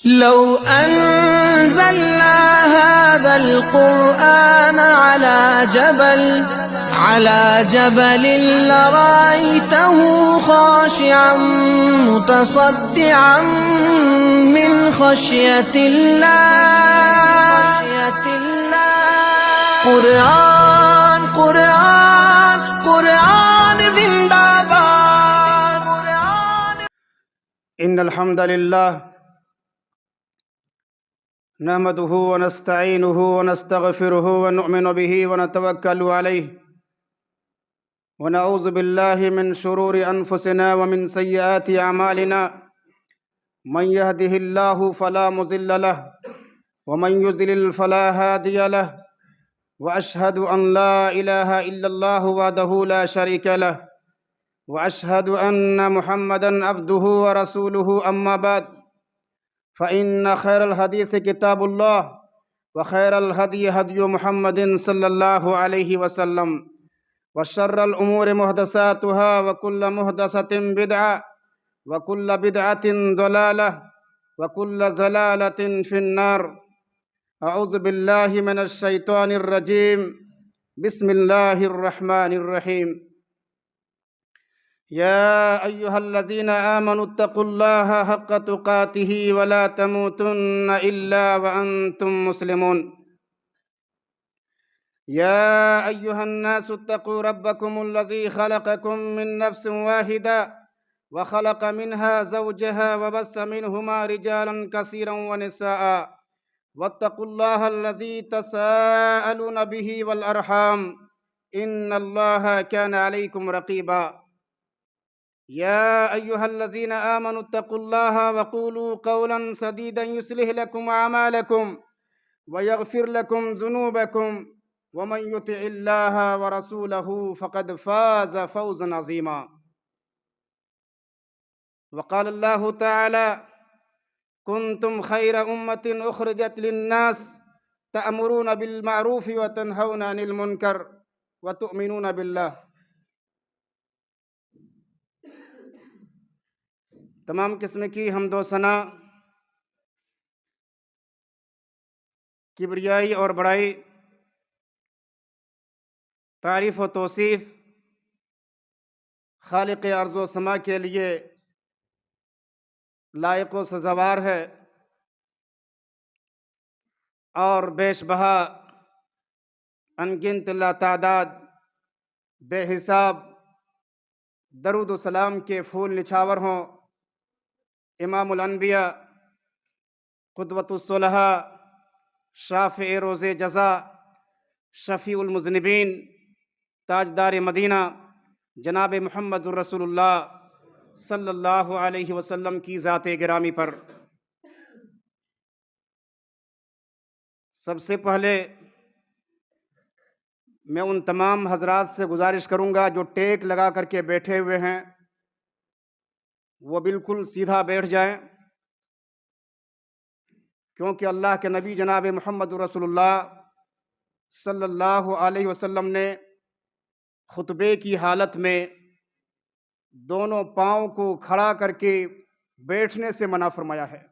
لو أنزلنا هذا القرآن على جبل لرأيته خاشعا متصدعا من خشية الله. قرآن قرآن قرآن زندہ باد. إن الحمد لله نحمده ونستعينه ونستغفره ونؤمن به ونتوكل عليه ونعوذ بالله من شرور أنفسنا ومن سيئات أعمالنا. من يهده الله فلا مضل له ومن يضلل فلا هادي له، وأشهد أن لا إله إلا الله وحده لا شريك له، وأشهد أن محمدًا عبده ورسوله. أما بعد، فإن خير الحديث كتاب الله، وخير الهدي هدي محمد صلى الله عليه وسلم، وشر الأمور محدثاتها، وكل محدثة بدعة، وكل بدعة ضلالة، وكل ضلالة في النار. أعوذ بالله من الشيطان الرجيم. بسم الله الرحمن الرحيم. يا أيها الذين آمنوا اتقوا الله حق تقاته ولا تموتن إلا وأنتم مسلمون. يا أيها الناس اتقوا ربكم الذي خلقكم من نفس واحدة وخلق منها زوجها وبث منهما رجالا كثيرا ونساء، واتقوا الله الذي تساءلون به والأرحام، إن الله كان عليكم رقيبا. يا أيها الذين آمنوا اتقوا الله وقولوا قولا سديدا يصلح لكم أعمالكم ويغفر لكم ذنوبكم، ومن يطع الله ورسوله فقد فاز فوزا عظيما. وقال الله تعالى: كنتم خير أمة أخرجت للناس تأمرون بالمعروف وتنهون عن المنكر وتؤمنون بالله. تمام قسم کی حمد و ثنا، کبریائی اور بڑائی، تعریف و توصیف خالق ارض و سما کے لیے لائق و سزاوار ہے، اور بیش بہا انگنت لا تعداد بے حساب درود و سلام کے پھول نچھاور ہوں امام الانبیاء، قدوۃ الصلحاء، شافع روز جزا، شفیع المذنبین، تاجدار مدینہ جناب محمد الرسول اللہ صلی اللہ علیہ وسلم کی ذات گرامی پر. سب سے پہلے میں ان تمام حضرات سے گزارش کروں گا جو ٹیک لگا کر کے بیٹھے ہوئے ہیں، وہ بالکل سیدھا بیٹھ جائیں، کیونکہ اللہ کے نبی جناب محمد رسول اللہ صلی اللہ علیہ وسلم نے خطبے کی حالت میں دونوں پاؤں کو کھڑا کر کے بیٹھنے سے منع فرمایا ہے.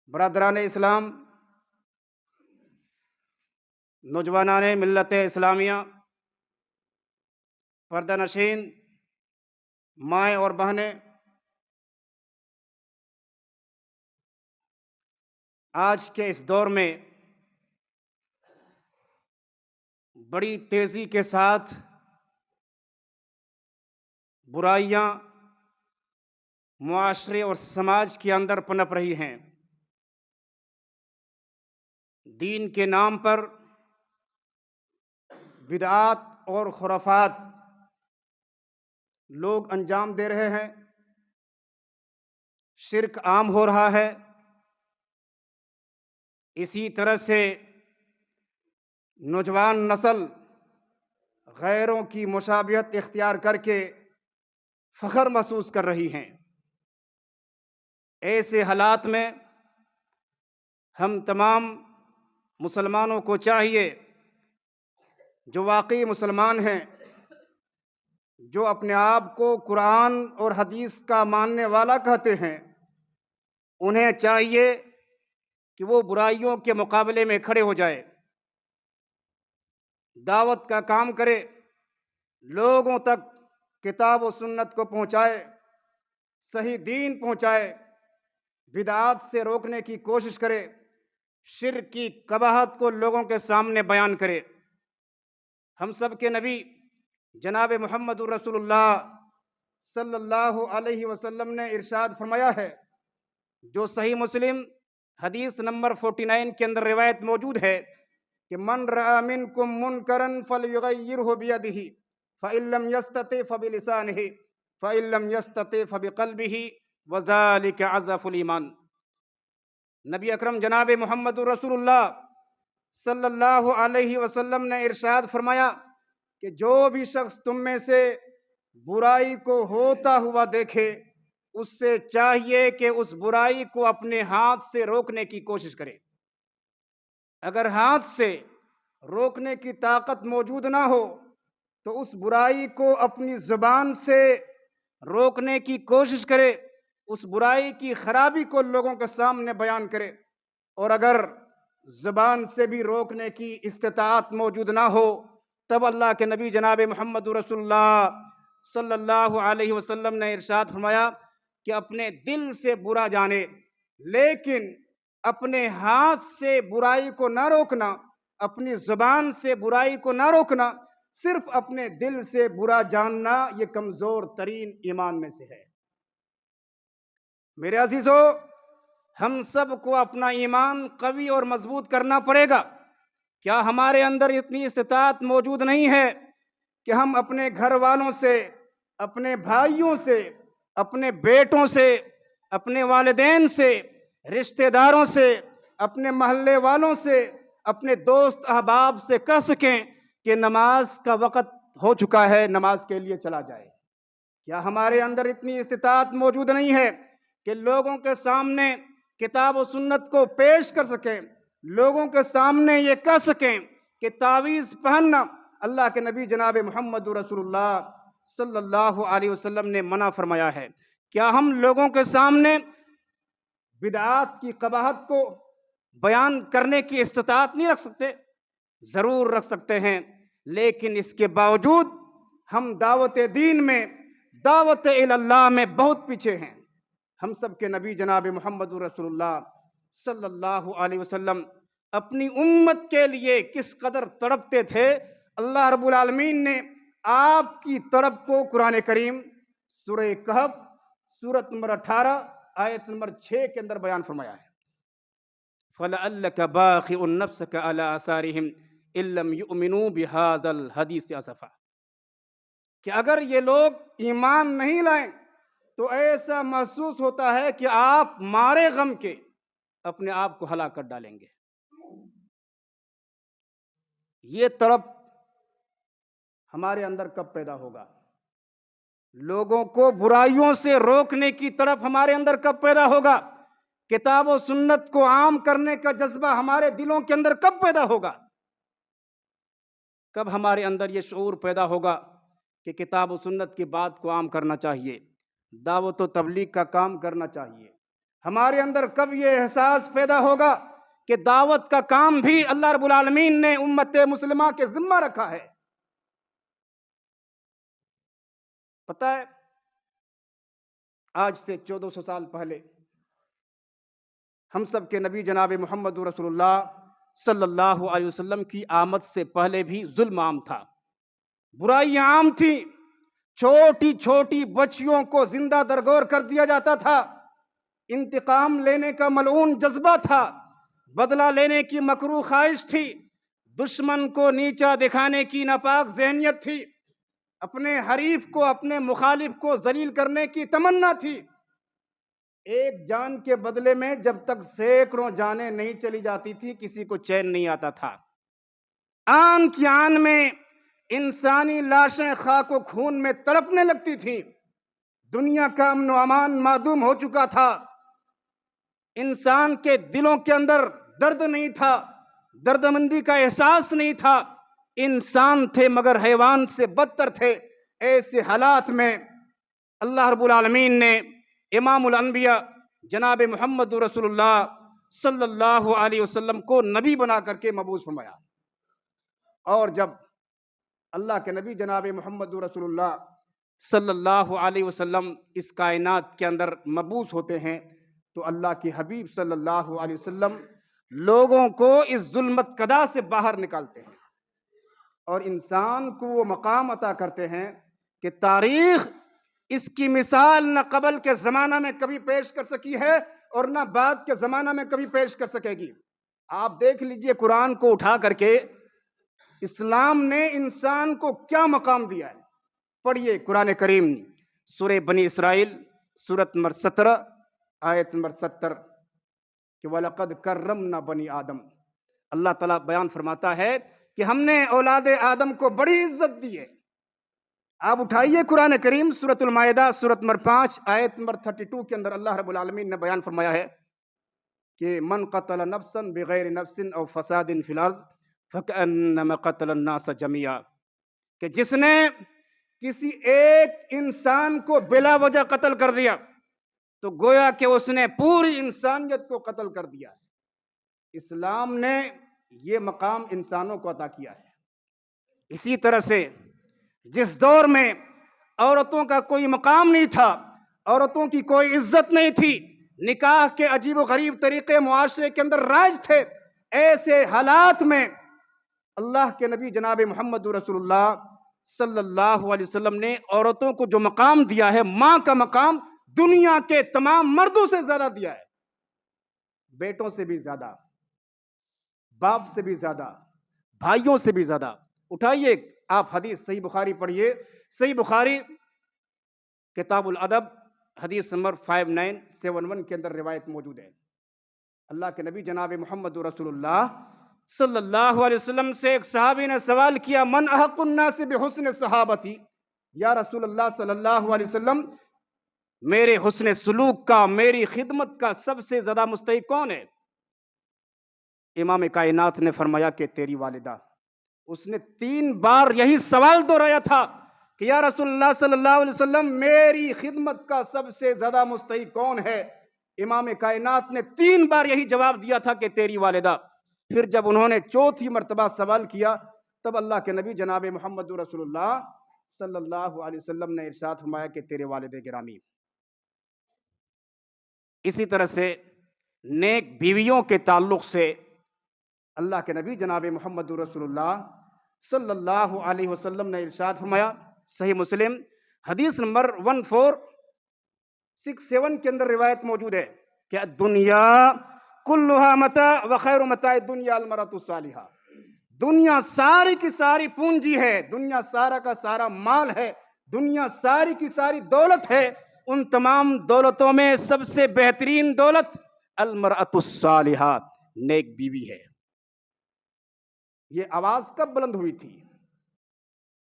برادران اسلام، نوجوانان ملت اسلامیہ، پردہ نشین مائیں اور بہنیں، آج کے اس دور میں بڑی تیزی کے ساتھ برائیاں معاشرے اور سماج کے اندر پنپ رہی ہیں. دین کے نام پر بدعات اور خرافات لوگ انجام دے رہے ہیں، شرک عام ہو رہا ہے. اسی طرح سے نوجوان نسل غیروں کی مشابہت اختیار کر کے فخر محسوس کر رہی ہیں. ایسے حالات میں ہم تمام مسلمانوں کو چاہیے، جو واقعی مسلمان ہیں، جو اپنے آپ کو قرآن اور حدیث کا ماننے والا کہتے ہیں، انہیں چاہیے کہ وہ برائیوں کے مقابلے میں کھڑے ہو جائے، دعوت کا کام کرے، لوگوں تک کتاب و سنت کو پہنچائے، صحیح دین پہنچائے، بدعات سے روکنے کی کوشش کرے، شرک کی قباحت کو لوگوں کے سامنے بیان کرے۔ ہم سب کے نبی جناب محمد رسول اللہ صلی اللہ علیہ وسلم نے ارشاد فرمایا ہے، جو صحیح مسلم حدیث نمبر 49 کے اندر روایت موجود ہے کہ من رأى منکم منکرا فلیغیرہ بیدہ فإن لم یستطع فبلسانہ فإن لم یستطع فبقلبہ وذلک اضعف الایمان۔ نبی اکرم جناب محمد رسول اللہ صلی اللہ علیہ وسلم نے ارشاد فرمایا کہ جو بھی شخص تم میں سے برائی کو ہوتا ہوا دیکھے، اس سے چاہیے کہ اس برائی کو اپنے ہاتھ سے روکنے کی کوشش کرے۔ اگر ہاتھ سے روکنے کی طاقت موجود نہ ہو تو اس برائی کو اپنی زبان سے روکنے کی کوشش کرے، اس برائی کی خرابی کو لوگوں کے سامنے بیان کرے۔ اور اگر زبان سے بھی روکنے کی استطاعت موجود نہ ہو، تب اللہ کے نبی جناب محمد رسول اللہ صلی اللہ علیہ وسلم نے ارشاد فرمایا کہ اپنے دل سے برا جانے، لیکن اپنے ہاتھ سے برائی کو نہ روکنا، اپنی زبان سے برائی کو نہ روکنا، صرف اپنے دل سے برا جاننا، یہ کمزور ترین ایمان میں سے ہے۔ میرے عزیزو، ہم سب کو اپنا ایمان قوی اور مضبوط کرنا پڑے گا۔ کیا ہمارے اندر اتنی استطاعت موجود نہیں ہے کہ ہم اپنے گھر والوں سے، اپنے بھائیوں سے، اپنے بیٹوں سے، اپنے والدین سے، رشتہ داروں سے، اپنے محلے والوں سے، اپنے دوست احباب سے کہہ سکیں کہ نماز کا وقت ہو چکا ہے، نماز کے لیے چلا جائے؟ کیا ہمارے اندر اتنی استطاعت موجود نہیں ہے کہ لوگوں کے سامنے کتاب و سنت کو پیش کر سکیں، لوگوں کے سامنے یہ کہہ سکیں کہ تعویذ پہننا اللہ کے نبی جناب محمد رسول اللہ صلی اللہ علیہ وسلم نے منع فرمایا ہے؟ کیا ہم لوگوں کے سامنے بدعات کی قباحت کو بیان کرنے کی استطاعت نہیں رکھ سکتے؟ ضرور رکھ سکتے ہیں، لیکن اس کے باوجود ہم دعوت دین میں، دعوت اللہ میں بہت پیچھے ہیں۔ ہم سب کے نبی جناب محمد رسول اللہ صلی اللہ علیہ وسلم اپنی امت کے لیے کس قدر تڑپتے تھے، اللہ رب العالمین نے آپ کی تڑپ کو قرآن کریم سورہ کہف سورت نمبر 18 آیت نمبر 6 کے اندر بیان فرمایا ہے۔ فَلَعَلَّكَ بَاخِعٌ نَفْسَكَ عَلَىٰ آثَارِهِمْ إِن لَّمْ يُؤْمِنُوا بِهَٰذَا الْحَدِيثِ أَسَفًا، کہ اگر یہ لوگ ایمان نہیں لائیں تو ایسا محسوس ہوتا ہے کہ آپ مارے غم کے اپنے آپ کو ہلاک کر ڈالیں گے۔ یہ تڑپ ہمارے اندر کب پیدا ہوگا؟ لوگوں کو برائیوں سے روکنے کی تڑپ ہمارے اندر کب پیدا ہوگا؟ کتاب و سنت کو عام کرنے کا جذبہ ہمارے دلوں کے اندر کب پیدا ہوگا؟ کب ہمارے اندر یہ شعور پیدا ہوگا کہ کتاب و سنت کی بات کو عام کرنا چاہیے، دعوت و تبلیغ کا کام کرنا چاہیے؟ ہمارے اندر کب یہ احساس پیدا ہوگا کہ دعوت کا کام بھی اللہ رب العالمین نے امت مسلمہ کے ذمہ رکھا ہے؟ پتہ ہے، آج سے 1400 سال پہلے ہم سب کے نبی جناب محمد رسول اللہ صلی اللہ علیہ وسلم کی آمد سے پہلے بھی ظلم عام تھا، برائیاں عام تھیں، چھوٹی چھوٹی بچیوں کو زندہ درگور کر دیا جاتا تھا، انتقام لینے کا ملعون جذبہ تھا، بدلہ لینے کی مکروہ خواہش تھی، دشمن کو نیچا دکھانے کی ناپاک ذہنیت تھی، اپنے حریف کو، اپنے مخالف کو ذلیل کرنے کی تمنا تھی۔ ایک جان کے بدلے میں جب تک سینکڑوں جانیں نہیں چلی جاتی تھی، کسی کو چین نہیں آتا تھا۔ آن کی آن میں انسانی لاشیں خاک و خون میں تڑپنے لگتی تھیں، دنیا کا امن و امان معدوم ہو چکا تھا، انسان کے دلوں کے اندر درد نہیں تھا، درد مندی کا احساس نہیں تھا، انسان تھے مگر حیوان سے بدتر تھے۔ ایسے حالات میں اللہ رب العالمین نے امام الانبیاء جناب محمد رسول اللہ صلی اللہ علیہ وسلم کو نبی بنا کر کے مبعوث فرمایا۔ اور جب اللہ کے نبی جناب محمد رسول اللہ صلی اللہ علیہ وسلم اس کائنات کے اندر مبعوث ہوتے ہیں تو اللہ کے حبیب صلی اللہ علیہ وسلم لوگوں کو اس ظلمت قدا سے باہر نکالتے ہیں اور انسان کو وہ مقام عطا کرتے ہیں کہ تاریخ اس کی مثال نہ قبل کے زمانہ میں کبھی پیش کر سکی ہے اور نہ بعد کے زمانہ میں کبھی پیش کر سکے گی۔ آپ دیکھ لیجئے قرآن کو اٹھا کر کے اسلام نے انسان کو کیا مقام دیا ہے۔ پڑھیے قرآن کریم سورہ بنی اسرائیل سورۃ نمبر 17 آیت نمبر 70 کہ وَلَقَدْ كَرَّمْنَا بَنِي آدم۔ اللہ تعالیٰ بیان فرماتا ہے کہ ہم نے اولاد آدم کو بڑی عزت دی ہے۔ آپ اٹھائیے قرآن کریم سورۃ المائدہ سورۃ نمبر 5 آیت نمبر 32 کے اندر اللہ رب العالمین نے بیان فرمایا ہے کہ من قتل نفسا بغیر نفس او فساد فی الارض فکأنما قتل الناس جميعا، کہ جس نے کسی ایک انسان کو بلا وجہ قتل کر دیا تو گویا کہ اس نے پوری انسانیت کو قتل کر دیا ہے۔ اسلام نے یہ مقام انسانوں کو عطا کیا ہے۔ اسی طرح سے جس دور میں عورتوں کا کوئی مقام نہیں تھا، عورتوں کی کوئی عزت نہیں تھی، نکاح کے عجیب و غریب طریقے معاشرے کے اندر رائج تھے، ایسے حالات میں اللہ کے نبی جناب محمد رسول اللہ صلی اللہ علیہ وسلم نے عورتوں کو جو مقام دیا ہے، ماں کا مقام دنیا کے تمام مردوں سے زیادہ دیا ہے، بیٹوں سے بھی زیادہ، باپ سے بھی زیادہ، بھائیوں سے بھی زیادہ۔ اٹھائیے آپ حدیث صحیح بخاری پڑھیے، صحیح بخاری کتاب الادب حدیث نمبر 5971 کے اندر روایت موجود ہے۔ اللہ کے نبی جناب محمد رسول اللہ صلی اللہ علیہ وسلم سے ایک صحابی نے سوال کیا، من احق الناس بحسن صحابتی، یا رسول اللہ صلی اللہ علیہ وسلم میرے حسن سلوک کا، میری خدمت کا سب سے زیادہ مستحق کون ہے؟ امام کائنات نے فرمایا کہ تیری والدہ۔ اس نے 3 بار یہی سوال دہرایا تھا کہ یا رسول اللہ صلی اللہ علیہ وسلم میری خدمت کا سب سے زیادہ مستحق کون ہے؟ امام کائنات نے 3 بار یہی جواب دیا تھا کہ تیری والدہ۔ پھر جب انہوں نے 4تھی مرتبہ سوال کیا تب اللہ کے نبی جناب محمد رسول اللہ صلی اللہ علیہ وسلم نے ارشاد فرمایا کہ تیرے والد گرامی۔ اسی طرح سے نیک بیویوں کے تعلق سے اللہ کے نبی جناب محمد رسول اللہ صلی اللہ علیہ وسلم نے ارشاد فرمایا، صحیح مسلم حدیث نمبر 1467 کے اندر روایت موجود ہے کہ الدنیا کلھا متاع وخیر متاع الدنیا المرأۃ الصالحہ، دنیا ساری کی ساری پونجی ہے، دنیا سارا کا سارا مال ہے، دنیا ساری کی ساری دولت ہے، ان تمام دولتوں میں سب سے بہترین دولت المرأۃ الصالحہ، نیک بیوی ہے۔ یہ آواز کب بلند ہوئی تھی؟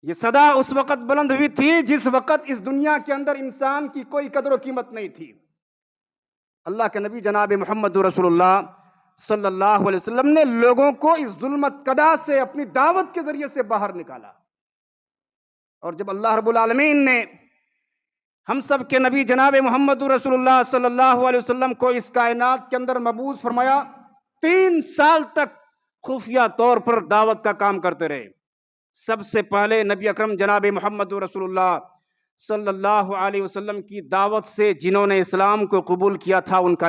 یہ صدا اس وقت بلند ہوئی تھی جس وقت اس دنیا کے اندر انسان کی کوئی قدر و قیمت نہیں تھی۔ اللہ کے نبی جناب محمد رسول اللہ صلی اللہ علیہ وسلم نے لوگوں کو اس ظلمت قدا سے اپنی دعوت کے ذریعے سے باہر نکالا، اور جب اللہ رب العالمین نے ہم سب کے نبی جناب محمد رسول اللہ صلی اللہ علیہ وسلم کو اس کائنات کے اندر مبعوث فرمایا، 3 سال تک خفیہ طور پر دعوت کا کام کرتے رہے۔ سب سے پہلے نبی اکرم جناب محمد رسول اللہ صلی اللہ علیہ وسلم کی دعوت سے جنہوں نے اسلام کو قبول کیا تھا ان کا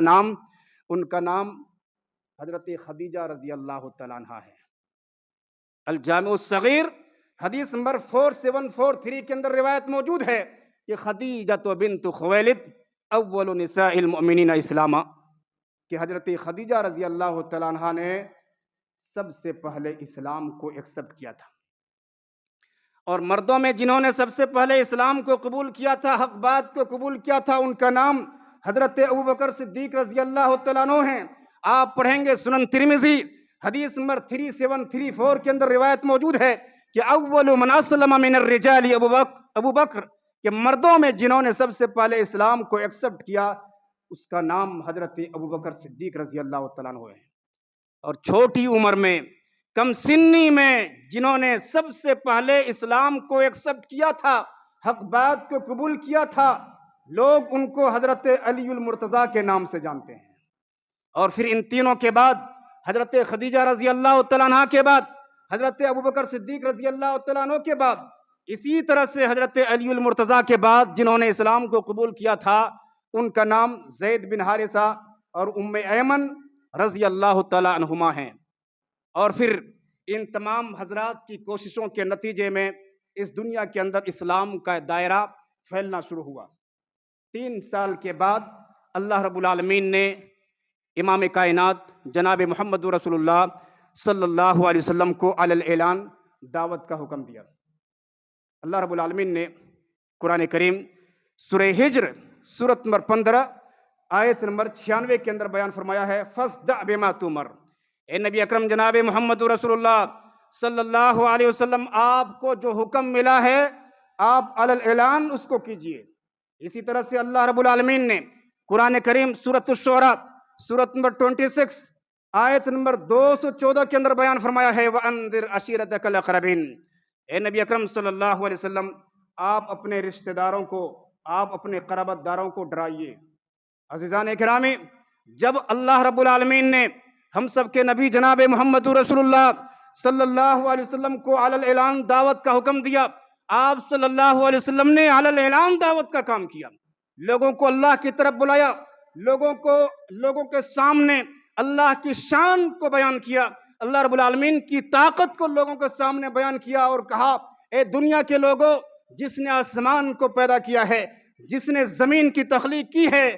نام حضرت خدیجہ رضی اللہ تعالیٰ عنہ ہے۔ الجامع الصغیر حدیث نمبر 4743 کے اندر روایت موجود ہے کہ خدیجہ بنت خویلد اول نساء المؤمنین اسلاما، کہ حضرت خدیجہ رضی اللہ تعالیٰ عنہ نے سب سے پہلے اسلام کو ایکسپٹ کیا تھا، اور مردوں میں جنہوں نے سب سے پہلے اسلام کو قبول کیا تھا، حق بات کو قبول کیا تھا، ان کا نام حضرت ابوبکر صدیق رضی اللہ تعالیٰ عنہ ہیں۔ آپ پڑھیں گے سنن ترمذی حدیث نمبر 3734 کے اندر روایت موجود ہے کہ اول من اسلم من الرجال ابو بکر، کہ مردوں میں جنہوں نے سب سے پہلے اسلام کو ایکسپٹ کیا اس کا نام حضرت ابوبکر صدیق رضی اللہ تعالیٰ عنہ ہے۔ اور چھوٹی عمر میں، کم سنی میں جنہوں نے سب سے پہلے اسلام کو ایکسپٹ کیا تھا، حق بات کو قبول کیا تھا، لوگ ان کو حضرت علی المرتضیٰ کے نام سے جانتے ہیں۔ اور پھر ان تینوں کے بعد حضرت خدیجہ رضی اللہ تعالیٰ عنہ کے بعد حضرت ابوبکر صدیق رضی اللہ تعالیٰ عنہ کے بعد اسی طرح سے حضرت علی المرتضیٰ کے بعد جنہوں نے اسلام کو قبول کیا تھا ان کا نام زید بن حارثہ اور ام ایمن رضی اللہ تعالیٰ عنہما ہیں۔ اور پھر ان تمام حضرات کی کوششوں کے نتیجے میں اس دنیا کے اندر اسلام کا دائرہ پھیلنا شروع ہوا۔ 3 سال کے بعد اللہ رب العالمین نے امام کائنات جناب محمد رسول اللہ صلی اللہ علیہ وسلم کو علی الاعلان دعوت کا حکم دیا۔ اللہ رب العالمین نے قرآن کریم سورہ ہجر سورت نمبر 15 آیت نمبر 96 کے اندر بیان فرمایا ہے، فَاصْدَعْ بِمَا تُؤْمَرُ۔ اے نبی اکرم جناب محمد رسول اللہ صلی اللہ علیہ وسلم، آپ کو جو حکم ملا ہے آپ علی الاعلان اس کو کیجئے۔ اسی طرح سے اللہ رب العالمین نے قرآن کریم سورۃ الشعراء سورت نمبر 26 آیت نمبر 214 کے اندر بیان فرمایا ہے، وَأَنذِرْ عَشِيرَتَكَ الْأَقْرَبِينَ۔ اے نبی اکرم صلی اللہ علیہ وسلم، آپ اپنے رشتہ داروں کو، آپ اپنے قرابت داروں کو ڈرائیے۔ عزیزان اکرامی، جب اللہ رب العالمین نے ہم سب کے نبی جناب محمد رسول اللہ صلی اللہ علیہ وسلم کو علی الاعلان دعوت کا حکم دیا، آپ صلی اللہ علیہ وسلم نے علی الاعلان دعوت کا کام کیا، لوگوں کو اللہ کی طرف بلایا، لوگوں کے سامنے اللہ کی شان کو بیان کیا، اللہ رب العالمین کی طاقت کو لوگوں کے سامنے بیان کیا اور کہا، اے دنیا کے لوگوں، جس نے آسمان کو پیدا کیا ہے، جس نے زمین کی تخلیق کی ہے،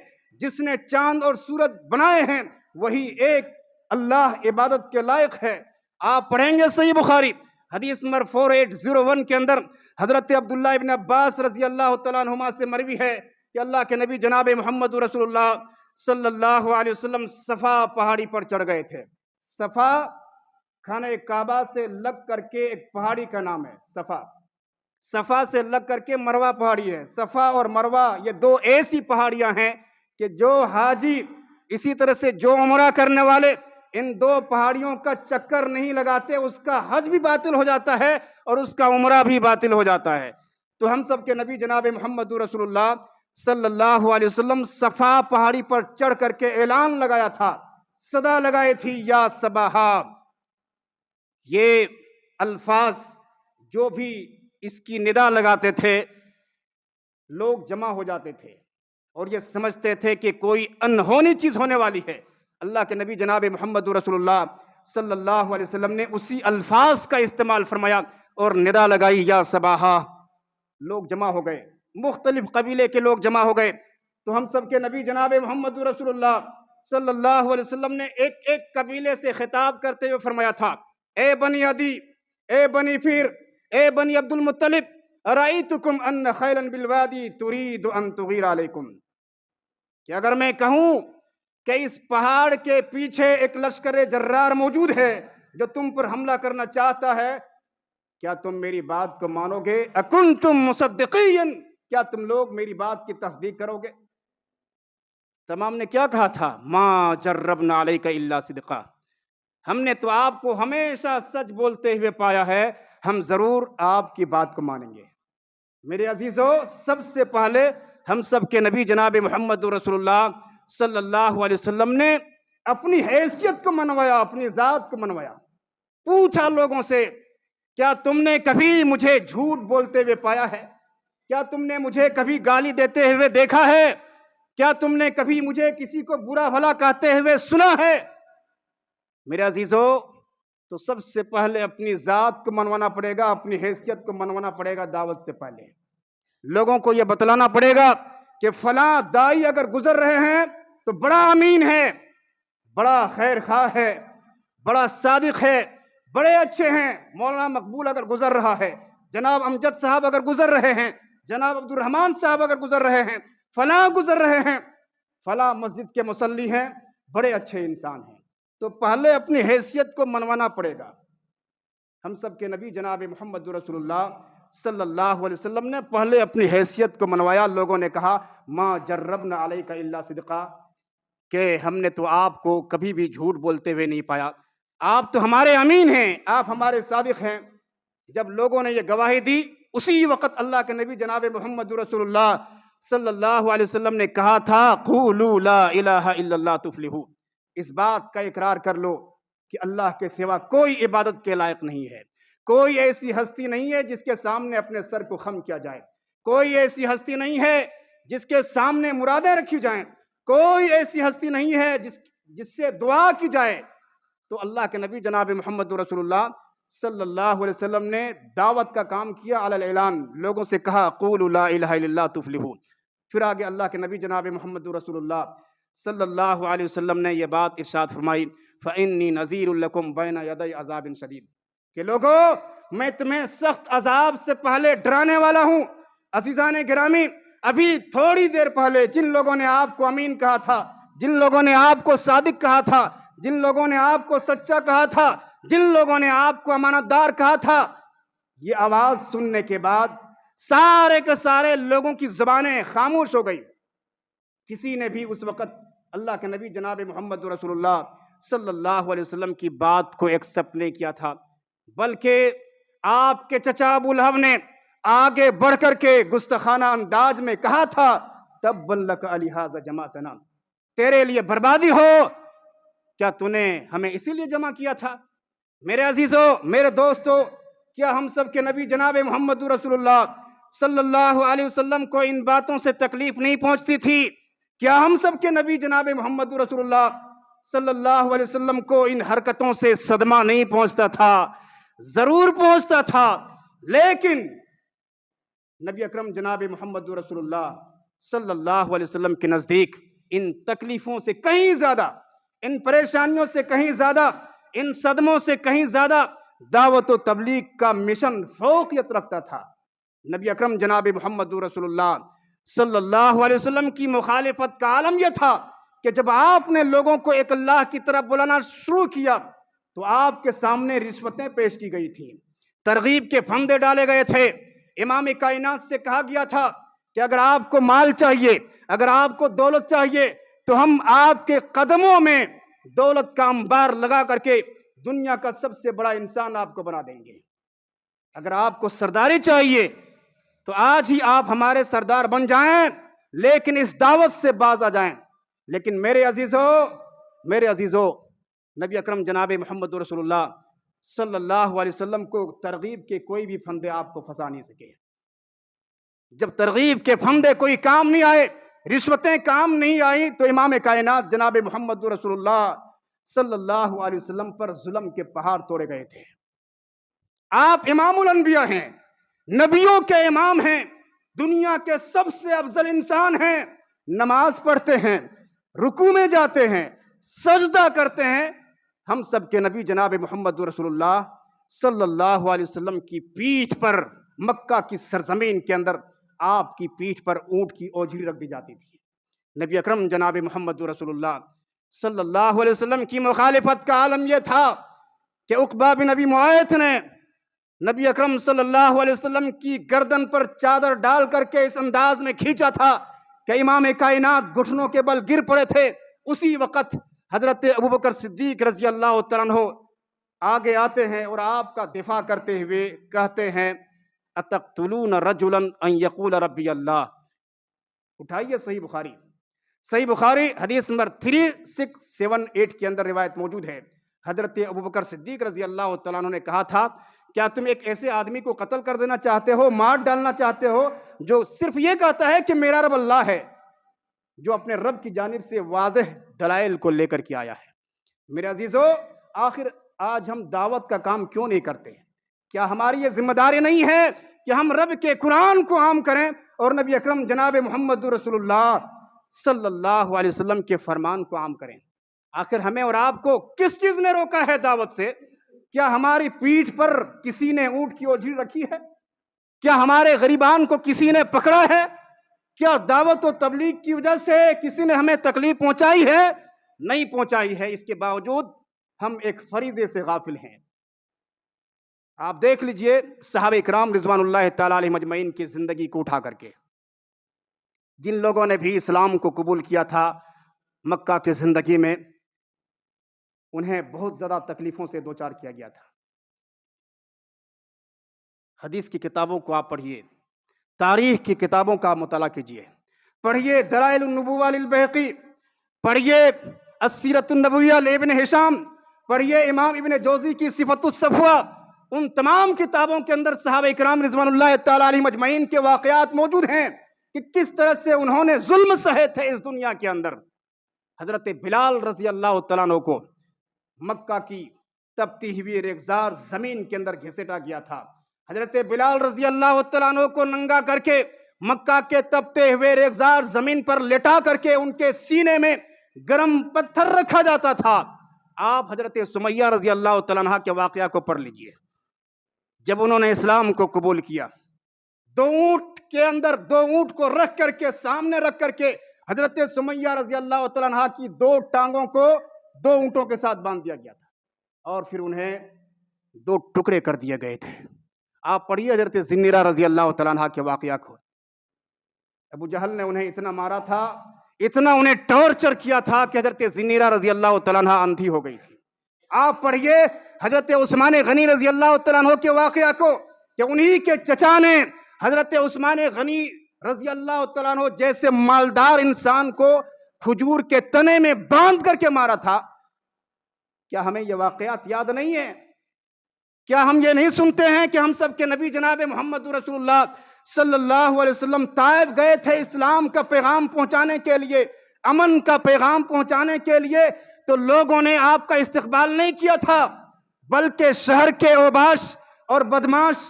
جس نے چاند اور سورج بنائے ہیں، وہی ایک اللہ عبادت کے لائق ہے۔ آپ پڑھیں گے صحیح بخاری حدیث نمبر 4801 کے اندر حضرت عبداللہ ابن عباس رضی اللہ تعالیٰ عنہما سے مروی ہے کہ اللہ کے نبی جناب محمد رسول اللہ صلی اللہ علیہ وسلم صفا پہاڑی پر چڑھ گئے تھے۔ صفا خانہ کعبہ سے لگ کر کے ایک پہاڑی کا نام ہے صفا۔ صفا سے لگ کر کے مروہ پہاڑی ہے۔ صفا اور مروہ یہ 2 ایسی پہاڑیاں ہیں کہ جو حاجی، اسی طرح سے جو عمرہ کرنے والے ان 2 پہاڑیوں کا چکر نہیں لگاتے، اس کا حج بھی باطل ہو جاتا ہے اور اس کا عمرہ بھی باطل ہو جاتا ہے۔ تو ہم سب کے نبی جناب محمد رسول اللہ صلی اللہ علیہ وسلم صفا پہاڑی پر چڑھ کر کے اعلان لگایا تھا، صدا لگائے تھی، یا صباحا۔ یہ الفاظ جو بھی اس کی ندا لگاتے تھے، لوگ جمع ہو جاتے تھے اور یہ سمجھتے تھے کہ کوئی انہونی چیز ہونے والی ہے۔ اللہ کے نبی جناب محمد رسول اللہ صلی اللہ علیہ وسلم نے اسی الفاظ کا استعمال فرمایا اور ندا لگائی، یا صباحا۔ لوگ جمع ہو گئے، مختلف قبیلے کے لوگ جمع ہو گئے۔ تو ہم سب کے نبی جناب محمد رسول اللہ صلی اللہ علیہ وسلم نے ایک قبیلے سے خطاب کرتے ہوئے فرمایا تھا، اے بنی عدی، اے بنی فیر، اے بنی عبد المطلب، ارائیتکم ان خیلا بالوادی ترید ان تغیر علیکم۔ کہ اگر میں کہوں کہ اس پہاڑ کے پیچھے ایک لشکر جرار موجود ہے جو تم پر حملہ کرنا چاہتا ہے، کیا تم میری بات کو مانو گے؟ اکنتم مصدقین، کیا تم لوگ میری بات کی تصدیق کرو گے؟ تمام نے کیا کہا تھا؟ ما جربنا علیک الا صدقا، ہم نے تو آپ کو ہمیشہ سچ بولتے ہوئے پایا ہے، ہم ضرور آپ کی بات کو مانیں گے۔ میرے عزیزو، سب سے پہلے ہم سب کے نبی جناب محمد رسول اللہ صلی اللہ علیہ وسلم نے اپنی حیثیت کو منوایا، اپنی ذات کو منوایا۔ پوچھا لوگوں سے، کیا تم نے کبھی مجھے جھوٹ بولتے ہوئے پایا ہے؟ کیا تم نے مجھے کبھی گالی دیتے ہوئے دیکھا ہے؟ کیا تم نے کبھی مجھے کسی کو برا بھلا کہتے ہوئے سنا ہے؟ میرے عزیزو، تو سب سے پہلے اپنی ذات کو منوانا پڑے گا، اپنی حیثیت کو منوانا پڑے گا۔ دعوت سے پہلے لوگوں کو یہ بتلانا پڑے گا کہ فلاں دائی اگر گزر رہے ہیں تو بڑا امین ہے، بڑا خیر خواہ ہے، بڑا صادق ہے، بڑے اچھے ہیں۔ مولانا مقبول اگر گزر رہا ہے، جناب امجد صاحب اگر گزر رہے ہیں، جناب عبد الرحمن صاحب اگر گزر رہے ہیں، فلاں گزر رہے ہیں، فلاں مسجد کے مصلی ہیں، بڑے اچھے انسان ہیں، تو پہلے اپنی حیثیت کو منوانا پڑے گا۔ ہم سب کے نبی جناب محمد رسول اللہ صلی اللہ علیہ وسلم نے پہلے اپنی حیثیت کو منوایا۔ لوگوں نے کہا، ما جربنا علیک الا صدقا، کہ ہم نے تو آپ کو کبھی بھی جھوٹ بولتے ہوئے نہیں پایا، آپ تو ہمارے امین ہیں، آپ ہمارے صادق ہیں۔ جب لوگوں نے یہ گواہی دی، اسی وقت اللہ کے نبی جناب محمد رسول اللہ صلی اللہ علیہ وسلم نے کہا تھا قولوا لا الہ الا اللہ تفلحوا، اس بات کا اقرار کر لو کہ اللہ کے سوا کوئی عبادت کے لائق نہیں ہے، کوئی ایسی ہستی نہیں ہے جس کے سامنے اپنے سر کو خم کیا جائے، کوئی ایسی ہستی نہیں ہے جس کے سامنے مرادیں رکھی جائیں، کوئی ایسی ہستی نہیں ہے جس سے دعا کی جائے۔ تو اللہ کے نبی جناب محمد رسول اللہ صلی اللہ علیہ وسلم نے دعوت کا کام کیا علی الاعلان، لوگوں سے کہا قولوا لا الہ الا اللہ تفلحوا۔ پھر آگے اللہ کے نبی جناب محمد رسول اللہ صلی اللہ علیہ وسلم نے یہ بات ارشاد فرمائی فإنی نذیر لکم بین یدی عذاب شدید، کہ لوگوں میں تمہیں سخت عذاب سے پہلے ڈرانے والا ہوں۔ عزیزان گرامی، ابھی تھوڑی دیر پہلے جن لوگوں نے آپ کو امین کہا تھا، جن لوگوں نے آپ کو صادق کہا تھا، جن لوگوں نے آپ کو سچا کہا تھا، جن لوگوں نے آپ کو امانت دار کہا تھا، یہ آواز سننے کے بعد سارے کے سارے لوگوں کی زبانیں خاموش ہو گئی۔ کسی نے بھی اس وقت اللہ کے نبی جناب محمد رسول اللہ صلی اللہ علیہ وسلم کی بات کو ایکسپٹ نہیں کیا تھا، بلکہ آپ کے چچا ابو لہب نے آگے بڑھ کر کے گستاخانہ انداز میں کہا تھا تبا لک لہذا جمعتنا، تیرے لیے بربادی ہو، کیا تو نے ہمیں اسی لیے جمع کیا تھا؟ میرے عزیزوں، میرے دوستوں، کیا ہم سب کے نبی جناب محمد رسول اللہ صلی اللہ علیہ وسلم کو ان باتوں سے تکلیف نہیں پہنچتی تھی؟ کیا ہم سب کے نبی جناب محمد رسول اللہ صلی اللہ علیہ وسلم کو ان حرکتوں سے صدمہ نہیں پہنچتا تھا؟ ضرور پہنچتا تھا، لیکن نبی اکرم جناب محمد رسول اللہ صلی اللہ علیہ وسلم کے نزدیک ان تکلیفوں سے کہیں زیادہ، ان پریشانیوں سے کہیں زیادہ، ان صدموں سے کہیں زیادہ دعوت و تبلیغ کا مشن فوقیت رکھتا تھا۔ نبی اکرم جناب محمد رسول اللہ صلی اللہ علیہ وسلم کی مخالفت کا عالم یہ تھا کہ جب آپ نے لوگوں کو ایک اللہ کی طرف بلانا شروع کیا تو آپ کے سامنے رشوتیں پیش کی گئی تھیں، ترغیب کے پھندے ڈالے گئے تھے۔ امام کائنات سے کہا گیا تھا کہ اگر آپ کو مال چاہیے، اگر آپ کو دولت چاہیے تو ہم آپ کے قدموں میں دولت کا انبار لگا کر کے دنیا کا سب سے بڑا انسان آپ کو بنا دیں گے۔ اگر آپ کو سرداری چاہیے تو آج ہی آپ ہمارے سردار بن جائیں، لیکن اس دعوت سے باز آ جائیں۔ لیکن میرے عزیزوں، نبی اکرم جناب محمد رسول اللہ صلی اللہ علیہ وسلم کو ترغیب کے کوئی بھی پھندے آپ کو پھنسا نہیں سکے۔ جب ترغیب کے پھندے کوئی کام نہیں آئے، رشوتیں کام نہیں آئی، تو امام کائنات جناب محمد رسول اللہ صلی اللہ علیہ وسلم پر ظلم کے پہاڑ توڑے گئے تھے۔ آپ امام الانبیاء ہیں، نبیوں کے امام ہیں، دنیا کے سب سے افضل انسان ہیں، نماز پڑھتے ہیں، رکوع میں جاتے ہیں، سجدہ کرتے ہیں۔ ہم سب کے نبی جناب محمد رسول اللہ صلی اللہ علیہ وسلم کی پیٹھ پر، مکہ کی سرزمین کے اندر آپ کی پیٹھ پر اونٹ کی اوجھلی رکھ دی جاتی تھی۔ نبی اکرم جناب محمد رسول اللہ صلی اللہ علیہ وسلم کی مخالفت کا عالم یہ تھا کہ عقبہ بن ابی معیط نے نبی اکرم صلی اللہ علیہ وسلم کی گردن پر چادر ڈال کر کے اس انداز میں کھینچا تھا کہ امام کائنات گھٹنوں کے بل گر پڑے تھے۔ اسی وقت حضرت ابوبکر صدیق رضی اللہ تعالیٰ عنہ آگے آتے ہیں اور آپ کا دفاع کرتے ہوئے کہتے ہیں اتقتلون رجلا ان یقول ربی اللہ۔ اٹھائیے صحیح بخاری حدیث نمبر 3678 کے اندر روایت موجود ہے۔ حضرت ابوبکر صدیق رضی اللہ تعالیٰ عنہ نے کہا تھا کیا تم ایک ایسے آدمی کو قتل کر دینا چاہتے ہو، مار ڈالنا چاہتے ہو جو صرف یہ کہتا ہے کہ میرا رب اللہ ہے، جو اپنے رب کی جانب سے واضح دلائل کو لے کر کے آیا ہے؟ میرے عزیزوں، آخر آج ہم دعوت کا کام کیوں نہیں کرتے؟ کیا ہماری یہ ذمہ داری نہیں ہے کہ ہم رب کے قرآن کو عام کریں اور نبی اکرم جناب محمد رسول اللہ صلی اللہ علیہ وسلم کے فرمان کو عام کریں؟ آخر ہمیں اور آپ کو کس چیز نے روکا ہے دعوت سے؟ کیا ہماری پیٹھ پر کسی نے اونٹ کی اوجھلی رکھی ہے؟ کیا ہمارے غریبان کو کسی نے پکڑا ہے؟ کیا دعوت و تبلیغ کی وجہ سے کسی نے ہمیں تکلیف پہنچائی ہے؟ نہیں پہنچائی ہے۔ اس کے باوجود ہم ایک فریضے سے غافل ہیں۔ آپ دیکھ لیجئے صحابہ کرام رضوان اللہ تعالیٰ علیہ مجمعین کی زندگی کو اٹھا کر کے، جن لوگوں نے بھی اسلام کو قبول کیا تھا مکہ کی زندگی میں، انہیں بہت زیادہ تکلیفوں سے دوچار کیا گیا تھا۔ حدیث کی کتابوں کو آپ پڑھیے، تاریخ کی کتابوں کا مطالعہ کیجیے، پڑھیے دلائل النبوہ للبیہقی، پڑھیے السیرۃ النبویہ لابن ہشام، پڑھیے امام ابن جوزی کی صفۃ الصفوہ. ان تمام کتابوں کے اندر صحابہ کرام رضوان اللہ تعالی علیہم اجمعین کے واقعات موجود ہیں کہ کس طرح سے انہوں نے ظلم سہے تھے اس دنیا کے اندر. حضرت بلال رضی اللہ تعالیٰ عنہ کو مکہ کی تپتی ہوئی ریگزار زمین کے اندر گھسیٹا گیا تھا. حضرت بلال رضی اللہ تعالیٰ عنہ کو ننگا کر کے مکہ کے تپتے ہوئے ریگزار زمین پر لٹا کر کے ان کے سینے میں گرم پتھر رکھا جاتا تھا. آپ حضرت سمیہ رضی اللہ تعالیٰ عنہ کے واقعہ کو پڑھ لیجئے. جب انہوں نے اسلام کو قبول کیا، 2 اونٹ کے اندر 2 اونٹ کو رکھ کر کے سامنے رکھ کر کے حضرت سمیہ رضی اللہ تعالیٰ عنہ کی 2 ٹانگوں کو 2 اونٹوں کے ساتھ باندھ دیا گیا تھا اور پھر انہیں 2 ٹکڑے کر دیے گئے تھے. آپ پڑھیے حضرت زنیرہ رضی اللہ تعالیٰ عنہ کے واقعہ کو. ابو جہل نے انہیں اتنا مارا تھا، اتنا انہیں ٹارچر کیا تھا کہ حضرت زنیرہ رضی اللہ تعالیٰ عنہ اندھی ہو گئی تھی. آپ پڑھیے حضرت عثمان غنی رضی اللہ تعالیٰ عنہ کے واقعہ کو کہ انہی کے چچا نے حضرت عثمان غنی رضی اللہ تعالیٰ عنہ جیسے مالدار انسان کو کھجور کے تنے میں باندھ کر کے مارا تھا. کیا ہمیں یہ واقعات یاد نہیں ہیں؟ کیا ہم یہ نہیں سنتے ہیں کہ ہم سب کے نبی جناب محمد رسول اللہ صلی اللہ علیہ وسلم طائف گئے تھے اسلام کا پیغام پہنچانے کے لیے، امن کا پیغام پہنچانے کے لیے، تو لوگوں نے آپ کا استقبال نہیں کیا تھا بلکہ شہر کے اوباش اور بدماش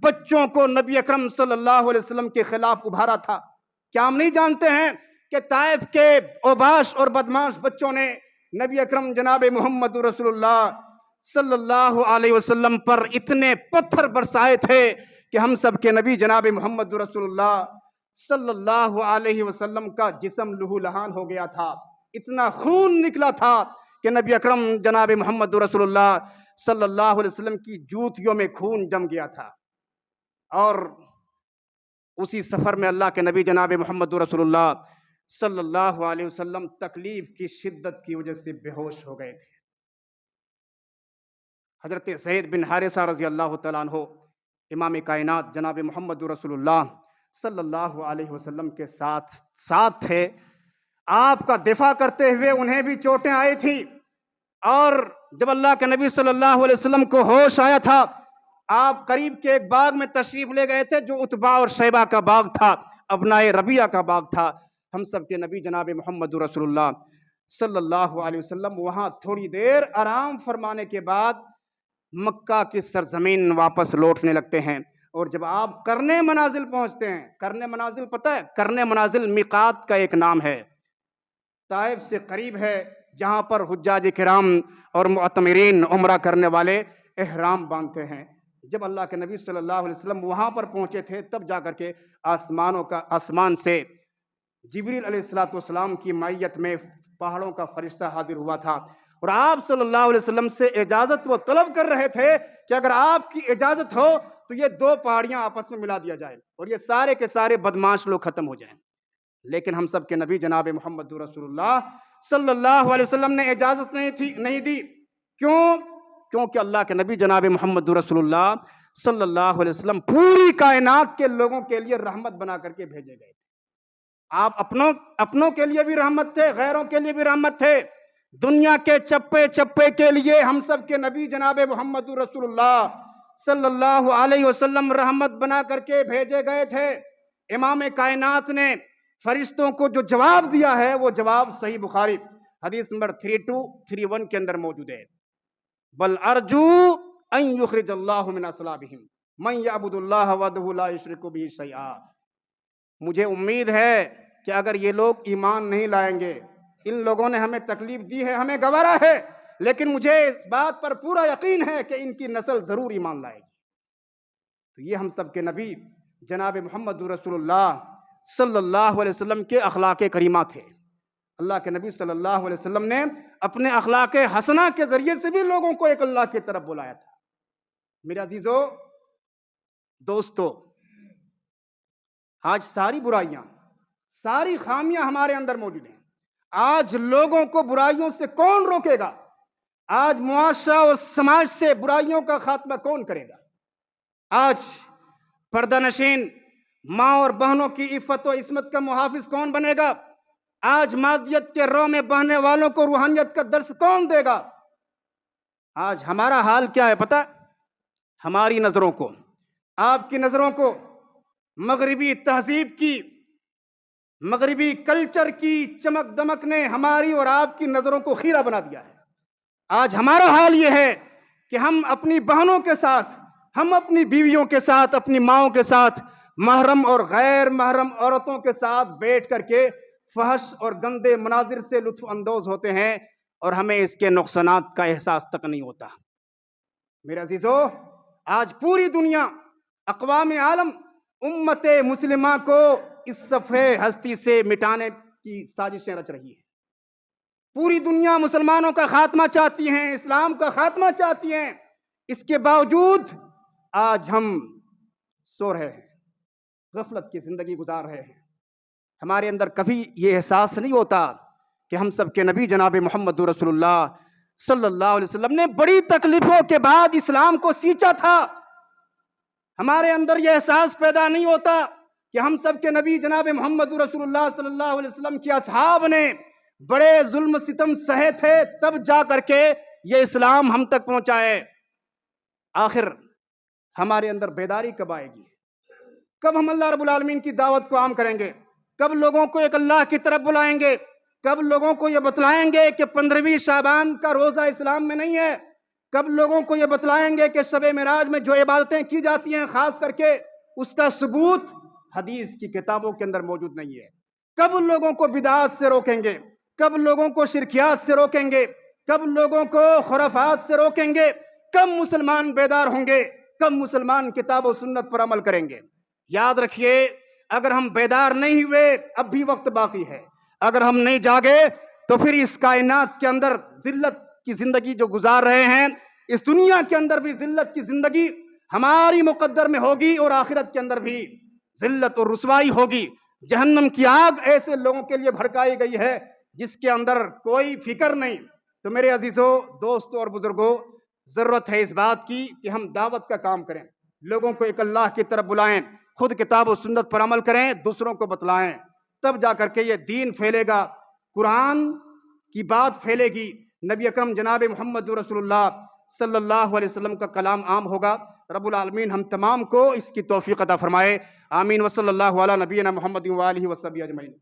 بچوں کو نبی اکرم صلی اللہ علیہ وسلم کے خلاف ابھارا تھا. کیا ہم نہیں جانتے ہیں کہ طائف کے اوباش اور بدماش بچوں نے نبی اکرم جناب محمد رسول اللہ صلی اللہ علیہ وسلم پر اتنے پتھر برسائے تھے کہ ہم سب کے نبی جناب محمد رسول اللہ صلی اللہ علیہ وسلم کا جسم لہو لہان ہو گیا تھا. اتنا خون نکلا تھا کہ نبی اکرم جناب محمد رسول اللہ صلی اللہ علیہ وسلم کی جوتیوں میں خون جم گیا تھا. اور اسی سفر میں اللہ کے نبی جناب محمد رسول اللہ صلی اللہ علیہ وسلم تکلیف کی شدت کی وجہ سے بے ہوش ہو گئے تھے. حضرت زید بن حارثہ رضی اللہ تعالیٰ عنہ امام کائنات جناب محمد رسول اللہ صلی اللہ علیہ وسلم کے ساتھ تھے. آپ کا دفاع کرتے ہوئے انہیں بھی چوٹیں آئی تھی، اور جب اللہ کے نبی صلی اللہ علیہ وسلم کو ہوش آیا تھا، آپ قریب کے ایک باغ میں تشریف لے گئے تھے جو عتبہ اور شیبہ کا باغ تھا، ابنائے ربیعہ کا باغ تھا. ہم سب کے نبی جناب محمد رسول اللہ صلی اللہ علیہ وسلم وہاں تھوڑی دیر آرام فرمانے کے بعد مکہ کی سرزمین واپس لوٹنے لگتے ہیں. اور جب آپ کرنے منازل پہنچتے ہیں، کرنے منازل پتہ ہے، کرنے منازل میقات کا ایک نام ہے، طائف سے قریب ہے، جہاں پر حجاج کرام اور معتمرین عمرہ کرنے والے احرام باندھتے ہیں. جب اللہ کے نبی صلی اللہ علیہ وسلم وہاں پر پہنچے تھے، تب جا کر کے آسمان سے جبریل علیہ السلام کی معیت میں پہاڑوں کا فرشتہ حاضر ہوا تھا، اور آپ صلی اللہ علیہ وسلم سے اجازت وہ طلب کر رہے تھے کہ اگر آپ کی اجازت ہو تو یہ 2 پہاڑیاں آپس میں ملا دیا جائے اور یہ سارے کے سارے بدماش لوگ ختم ہو جائیں. لیکن ہم سب کے نبی جناب محمد رسول اللہ صلی اللہ علیہ وسلم نے اجازت نہیں دی. کیونکہ اللہ کے نبی جناب محمد رسول اللہ صلی اللہ علیہ وسلم پوری کائنات کے لوگوں کے لیے رحمت بنا کر کے بھیجے گئے تھے. آپ اپنوں کے لیے بھی رحمت تھے، غیروں کے لیے بھی رحمت تھے. دنیا کے چپے چپے کے لیے ہم سب کے نبی جناب محمد رسول اللہ صلی اللہ علیہ وسلم رحمت بنا کر کے بھیجے گئے تھے. امام کائنات نے فرشتوں کو جو جواب دیا ہے وہ جواب صحیح بخاری حدیث نمبر 3231 کے اندر موجود ہے. بل ارجو ان یخرج اللہ من اصلابہم من یعبد اللہ وحدہ لا یشرک بہ شیئا. مجھے امید ہے کہ اگر یہ لوگ ایمان نہیں لائیں گے، ان لوگوں نے ہمیں تکلیف دی ہے، ہمیں گوارا ہے، لیکن مجھے اس بات پر پورا یقین ہے کہ ان کی نسل ضرور ایمان لائے گی. تو یہ ہم سب کے نبی جناب محمد رسول اللہ صلی اللہ علیہ وسلم کے اخلاق کریمہ تھے. اللہ کے نبی صلی اللہ علیہ وسلم نے اپنے اخلاق حسنہ کے ذریعے سے بھی لوگوں کو ایک اللہ کی طرف بلایا تھا. میرے عزیزو دوستو، آج ساری برائیاں، ساری خامیاں ہمارے اندر موجود ہیں. آج لوگوں کو برائیوں سے کون روکے گا؟ آج معاشرہ اور سماج سے برائیوں کا خاتمہ کون کرے گا؟ آج پردہ نشین ماں اور بہنوں کی عفت و عصمت کا محافظ کون بنے گا؟ آج مادیت کے رو میں بہنے والوں کو روحانیت کا درس کون دے گا؟ آج ہمارا حال کیا ہے پتہ؟ ہماری نظروں کو، آپ کی نظروں کو مغربی تہذیب کی، مغربی کلچر کی چمک دمک نے ہماری اور آپ کی نظروں کو خیرہ بنا دیا ہے۔ آج ہمارا حال یہ ہے کہ ہم اپنی بہنوں کے ساتھ، ہم اپنی بیویوں کے ساتھ، اپنی ماؤں کے ساتھ، محرم اور غیر محرم عورتوں کے ساتھ بیٹھ کر کے فحش اور گندے مناظر سے لطف اندوز ہوتے ہیں اور ہمیں اس کے نقصانات کا احساس تک نہیں ہوتا۔ میرے عزیزو، آج پوری دنیا، اقوام عالم امت مسلمہ کو اس صفحے ہستی سے مٹانے کی سازشیں رچ رہی ہے۔ پوری دنیا مسلمانوں کا خاتمہ چاہتی ہیں، اسلام کا خاتمہ چاہتی ہیں، اس کے باوجود آج ہم سو رہے ہیں، غفلت کی زندگی گزار رہے ہیں۔ ہمارے اندر کبھی یہ احساس نہیں ہوتا کہ ہم سب کے نبی جناب محمد رسول اللہ صلی اللہ علیہ وسلم نے بڑی تکلیفوں کے بعد اسلام کو سینچا تھا۔ ہمارے اندر یہ احساس پیدا نہیں ہوتا کہ ہم سب کے نبی جناب محمد رسول اللہ صلی اللہ علیہ وسلم کے اصحاب نے بڑے ظلم ستم سہے تھے، تب جا کر کے یہ اسلام ہم تک پہنچا ہے۔ آخر ہمارے اندر بیداری کب آئے گی؟ کب ہم اللہ رب العالمین کی دعوت کو عام کریں گے؟ کب لوگوں کو ایک اللہ کی طرف بلائیں گے؟ کب لوگوں کو یہ بتلائیں گے کہ 15ویں شعبان کا روزہ اسلام میں نہیں ہے؟ کب لوگوں کو یہ بتلائیں گے کہ شب معراج میں جو عبادتیں کی جاتی ہیں خاص کر کے اس کا ثبوت حدیث کی کتابوں کے اندر موجود نہیں ہے؟ کب لوگوں کو بدعات سے روکیں گے؟ کب لوگوں کو شرکیات سے روکیں گے؟ کب لوگوں کو خرافات سے روکیں گے؟ کب مسلمان بیدار ہوں گے؟ کب مسلمان کتاب و سنت پر عمل کریں گے؟ یاد رکھیے، اگر ہم بیدار نہیں ہوئے اب بھی وقت باقی ہے۔ اگر ہم نہیں جاگے تو پھر اس کائنات کے اندر ذلت کی زندگی جو گزار رہے ہیں، اس دنیا کے اندر بھی ذلت کی زندگی ہماری مقدر میں ہوگی اور آخرت کے اندر بھی ذلت اور رسوائی ہوگی۔ جہنم کی آگ ایسے لوگوں کے لیے بھڑکائی گئی ہے جس کے اندر کوئی فکر نہیں۔ تو میرے عزیزوں، دوستوں اور بزرگوں، ضرورت ہے اس بات کی کہ ہم دعوت کا کام کریں، لوگوں کو ایک اللہ کی طرف بلائیں، خود کتاب و سنت پر عمل کریں، دوسروں کو بتلائیں، تب جا کر کے یہ دین پھیلے گا، قرآن کی بات پھیلے گی، نبی اکرم جناب محمد رسول اللہ صلی اللہ علیہ وسلم کا کلام عام ہوگا۔ رب العالمین ہم تمام کو اس کی توفیق عطا فرمائے، آمین۔ وصلی اللہ علی نبینا محمد وآلہ وصحبہ اجمعین۔